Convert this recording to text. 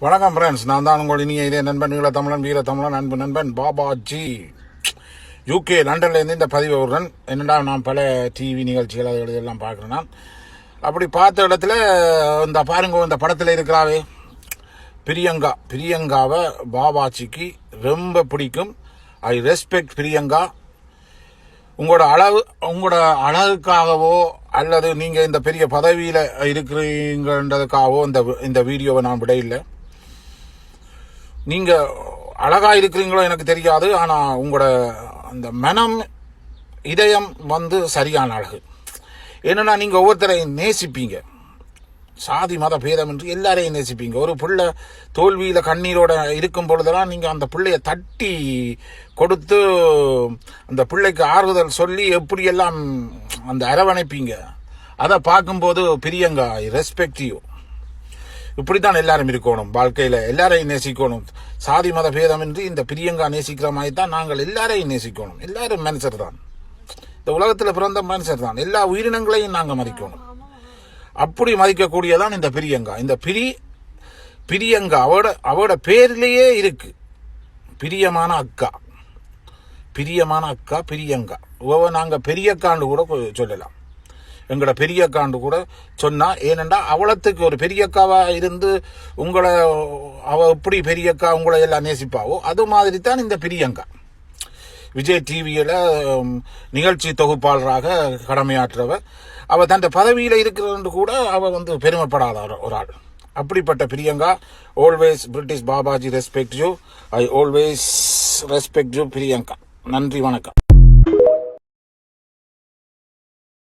வணக்கம் ஃப்ரெண்ட்ஸ், நான் தான் உங்கள் இனிய இதே நண்பன் ஈழத்தமிழன் வீரத்தமிழன் அன்பு நண்பன் பாபாஜி. யூகே லண்டன்லேருந்து இந்த பதிவு விடுறேன். என்னடா நான் பல டிவி நிகழ்ச்சிகள் அது எல்லாம் பார்க்குறேன்னா, அப்படி பார்த்த இடத்துல இந்த பாருங்க, இந்த படத்தில் இருக்கிறாவே பிரியங்காவை பாபாஜிக்கு ரொம்ப பிடிக்கும். I respect Priyanka. உங்களோட அழகுக்காகவோ அல்லது நீங்கள் இந்த பெரிய பதவியில் இருக்கிறீங்கன்றதுக்காகவோ இந்த வீடியோவை நான் விட இல்லை. நீங்கள் அழகாக இருக்கிறீங்களோ எனக்கு தெரியாது, ஆனால் உங்களோட அந்த மனம் இதயம் சரியான அழகு. என்னன்னா, நீங்கள் ஒவ்வொருத்தரையும் நேசிப்பீங்க, சாதி மத பேதமின்றி எல்லாரையும் நேசிப்பீங்க. ஒரு பிள்ளை தோல்வியில் கண்ணீரோட இருக்கும் பொழுதெல்லாம் நீங்கள் அந்த பிள்ளைய தட்டி கொடுத்து அந்த பிள்ளைக்கு ஆறுதல் சொல்லி எப்படியெல்லாம் அந்த அரவணைப்பீங்க. அதை பார்க்கும்போது பிரியங்கா, ஐ ரெஸ்பெக்ட் யூ. இப்படித்தான் எல்லாரும் இருக்கணும், வாழ்க்கையில் எல்லாரையும் நேசிக்கணும். சாதி மத பேதமின்றி இந்த பிரியங்கா நேசிக்கிற மாதிரி தான் நாங்கள் எல்லாரையும் நேசிக்கணும். எல்லாரும் மனுஷர் தான், இந்த உலகத்தில் பிறந்த மனுஷர் தான். எல்லா உயிரினங்களையும் நாங்கள் மதிக்கணும். அப்படி மதிக்கக்கூடியதான் இந்த பிரியங்கா. இந்த பிரியங்கா அவட பேரிலேயே இருக்கு, பிரியமான அக்கா பிரியங்கா. நாங்கள் பெரியக்காண்டு கூட சொல்லலாம், எங்களோட பெரியக்காண்டு கூட சொன்னா. ஏனென்றா அவளத்துக்கு ஒரு பெரியக்காவா இருந்து அவ எப்படி பெரியக்கா உங்களை எல்லாம் நேசிப்பாவோ அது மாதிரி தான் இந்த பிரியங்கா. விஜய் டிவியில் நிகழ்ச்சி தொகுப்பாளராக கடமையாற்றவர். அவள் தன் பதவியில் இருக்கிறது கூட அவள் பெருமைப்படாத ஒரு ஆள். அப்படிப்பட்ட Priyanka, always British Babaji respect you. I always respect you Priyanka. நன்றி, வணக்கம்.